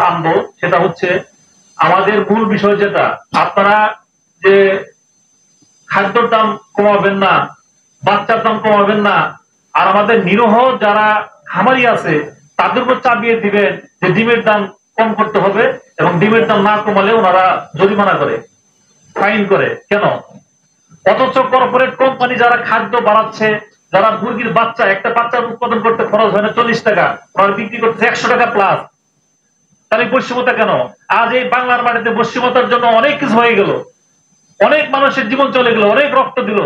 আনবো সেটা হচ্ছে আমাদের মূল বিষয় যেটা আপনারা যে খাদ্যর দাম কমাবেন না, বাচ্চার দাম কমাবেন না, আর আমাদের নিরহ যারা খামারি আছে তাদের উপর চাপিয়ে দিবেন যে ডিমের দাম কম করতে হবে এবং ডিমের দাম না কমালে ওনারা জরিমানা করে, ফাইন করে। কেন? অথচ কর্পোরেট কোম্পানি যারা খাদ্য বাড়াচ্ছে, যারা মুরগির বাচ্চা, একটা বাচ্চার উৎপাদন করতে খরচ হয় না 40 টাকা, ওরা বিক্রি করছে 100 টাকা প্লাস। তাহলে বৈষম্যতা কেন? আজ এই বাংলার মাটিতে বৈষম্যতার জন্য অনেক কিছু হয়ে গেল, অনেক মানুষের জীবন চলে গেল, অনেক রক্ত দিল,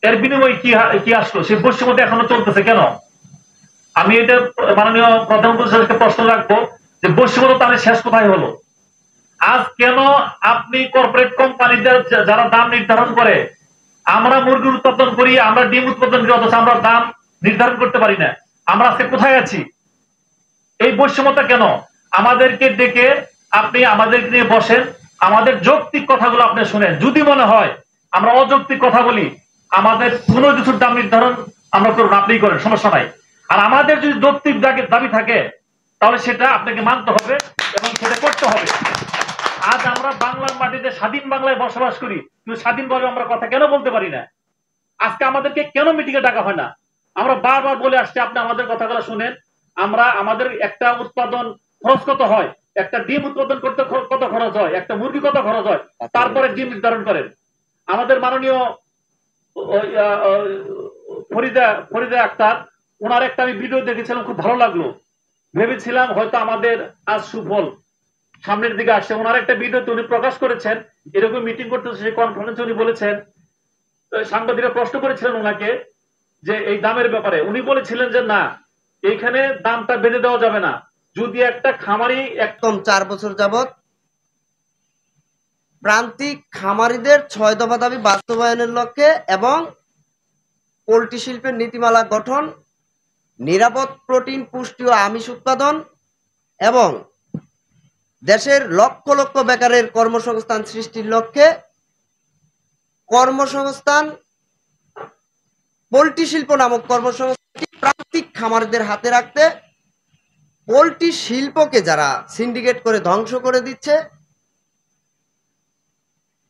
এর বিনিময়ে কি আসলো? সেই বৈষম্যতা এখনো চলতেছে কেন? আমি এটা মাননীয় প্রধান উপদেষ্টাকে প্রশ্ন রাখবো যে বৈষম্যতা তাহলে শেষ কোথায় হলো? আজ কেন আপনি কর্পোরেট কোম্পানিদের যারা দাম নির্ধারণ করে, আমরা মুরগি উৎপাদন করি, আমরা ডিম উৎপাদন করি, অথচ আমরা দাম নির্ধারণ করতে পারি না? আমরা আজকে কোথায় আছি? এই বৈষম্যতা কেন? আমাদেরকে ডেকে আপনি আমাদেরকে নিয়ে বসেন, আমাদের যৌক্তিক কথাগুলো আপনি শুনেন। যদি মনে হয় আমরা অযৌক্তিক কথা বলি, আমাদের কোনো কিছুর দাম নির্ধারণ আমরা করুন, আপনি করেন, সমস্যা নাই। আর আমাদের যদি যৌক্তিক দাবি থাকে তাহলে সেটা আপনাকে মানতে হবে এবং সেটা করতে হবে। আজ আমরা বাংলার মাটিতে স্বাধীন বাংলায় বসবাস করি, কিন্তু স্বাধীনভাবে আমরা কথা কেন বলতে পারি না? আজকে আমাদেরকে কেন মিটিংয়ে ডাকা হয় না? আমরা বারবার বলে আসছি, আপনি আমাদের কথাগুলো শুনেন। আমরা আমাদের একটা উৎপাদন খরচ কত হয়, একটা ডিম উৎপাদন করতে কত খরচ হয়, একটা মুরগি কত খরচ হয়, তারপরে ডিম নির্ধারণ করেন। আমাদের মাননীয় ফরিদা আক্তার, ওনার একটা আমি ভিডিও দেখেছিলাম, খুব ভালো লাগলো। ভেবেছিলাম হয়তো আমাদের আজ সুফল সামনের দিকে আসছে। ওনার একটা ভিডিওতে উনি প্রকাশ করেছেন, এরকম মিটিং করতেছে, সেই কনফারেন্সে উনি বলেছেন, সাংবাদিকরা প্রশ্ন করেছিলেন ওনাকে যে এই দামের ব্যাপারে, উনি বলেছিলেন যে না, এইখানে দামটা বেঁধে দেওয়া যাবে না। যদি একটা খামারি একদম 4 বছর যাবত প্রান্তিক খামারিদের 6 দফা দাবি বাস্তবায়নের লক্ষ্যে এবং পোল্ট্রি শিল্পের নীতিমালা গঠন, নিরাপদ প্রোটিন, পুষ্টি ও আমিষ উৎপাদন এবং দেশের লক্ষ লক্ষ বেকারের কর্মসংস্থান সৃষ্টির লক্ষ্যে কর্মসংস্থান পোল্ট্রি শিল্প নামক কর্মসংস্থানটি প্রান্তিক খামারিদের হাতে রাখতে, পোল্ট্রি শিল্পকে যারা সিন্ডিকেট করে ধ্বংস করে দিচ্ছে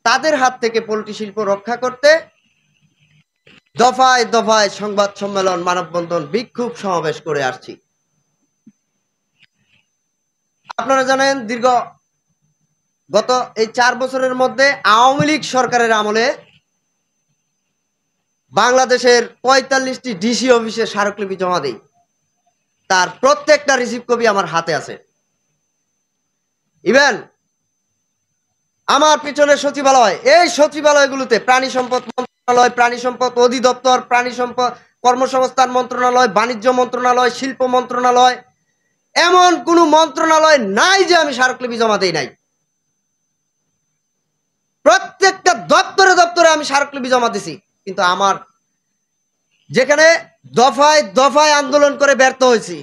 তাদের হাত থেকে পোল্ট্রি শিল্প রক্ষা করতে দফায় দফায় সংবাদ সম্মেলন, মানববন্ধন, বিক্ষোভ সমাবেশ করে আসছি। আপনারা জানেন গত এই 4 বছরের মধ্যে আওয়ামী লীগ সরকারের আমলে বাংলাদেশের 45টি ডিসি অফিসে স্মারকলিপি জমা দেই, তার প্রত্যেকটা রিসিভ কপি আমার হাতে আছে। ইভেন আমার পিছনে সচিবালয়, এই সচিবালয়গুলোতে প্রাণী সম্পদ মন্ত্রণালয়, প্রাণী সম্পদ অধিদপ্তর, প্রাণী সম্পদ কর্মসংস্থান মন্ত্রণালয়, বাণিজ্য মন্ত্রণালয়, শিল্প মন্ত্রণালয়, এমন কোন মন্ত্রণালয় নাই যে আমি স্মারকলিপি জমা দেই নাই। প্রত্যেকটা দপ্তরে দপ্তরে আমি স্মারকলিপি জমা দিছি। কিন্তু আমার যেখানে দফায় দফায় আন্দোলন করে ব্যর্থ হয়েছি,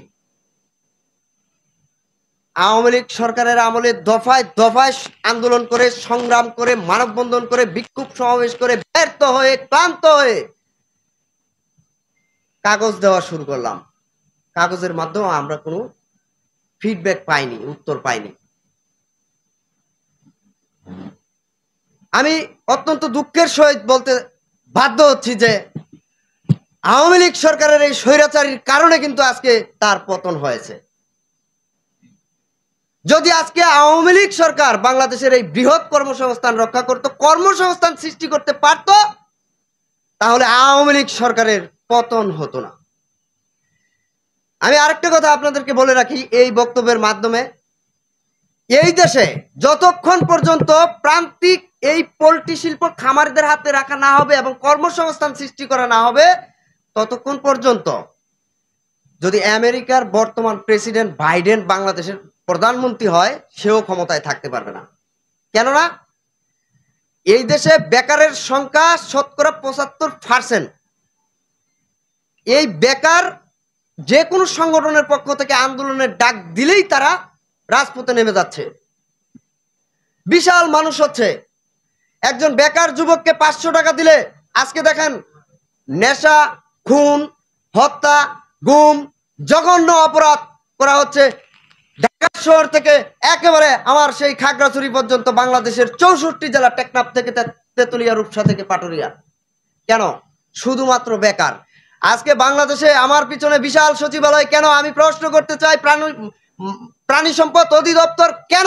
আওয়ামী লীগ সরকারের আমলে দফায় দফায় আন্দোলন করে, সংগ্রাম করে, মানববন্ধন করে, বিক্ষোভ সমাবেশ করে ব্যর্থ হয়ে, ক্লান্ত হয়ে কাগজ দেওয়া শুরু করলাম। কাগজের মাধ্যমে আমরা কোনো ফিডব্যাক পাইনি, উত্তর পাইনি। আমি অত্যন্ত দুঃখের সহিত বলতে বাধ্য হচ্ছি যে আওয়ামী লীগ সরকারের এই স্বৈরাচারীর কারণে কিন্তু আজকে তার পতন হয়েছে। যদি আজকে আওয়ামী লীগ সরকার বাংলাদেশের এই বৃহৎ কর্মসংস্থান রক্ষা করত, কর্মসংস্থান সৃষ্টি করতে পারত, তাহলে আওয়ামী লীগ সরকারের পতন হতো না। আমি আরেকটা কথা আপনাদেরকে বলে রাখি এই বক্তব্যের মাধ্যমে, এই দেশে যতক্ষণ পর্যন্ত প্রান্তিক এই পোল্ট্রি শিল্প খামারিদের হাতে রাখা না হবে এবং কর্মসংস্থান সৃষ্টি করা না হবে, ততক্ষণ পর্যন্ত যদি আমেরিকার বর্তমান প্রেসিডেন্ট বাইডেন বাংলাদেশের প্রধানমন্ত্রী হয়, সেও ক্ষমতায় থাকতে পারবে না। কেননা এই দেশে বেকারের সংখ্যা 75%। এই বেকার যে কোনো সংগঠনের পক্ষ থেকে আন্দোলনের ডাক দিলেই তারা রাজপথে নেমে যাচ্ছে। বিশাল মানুষ হচ্ছে। একজন বেকার যুবককে 500 টাকা দিলে আজকে দেখেন নেশা, খুন, হত্যা, গুম, জঘন্য অপরাধ করা হচ্ছে। ঢাকা শহর থেকে একেবারে আমার সেই খাগড়াছড়ি পর্যন্ত বাংলাদেশের 64 জেলা, টেকনাফ থেকে তেতুলিয়া, রূপসা থেকে পাটুরিয়া। কেন? শুধুমাত্র বেকার। আজকে বাংলাদেশে আমার পিছনে বিশাল সচিবালয় কেন? আমি প্রশ্ন করতে চাই, প্রাণী সম্পদ অধিদপ্তর কেন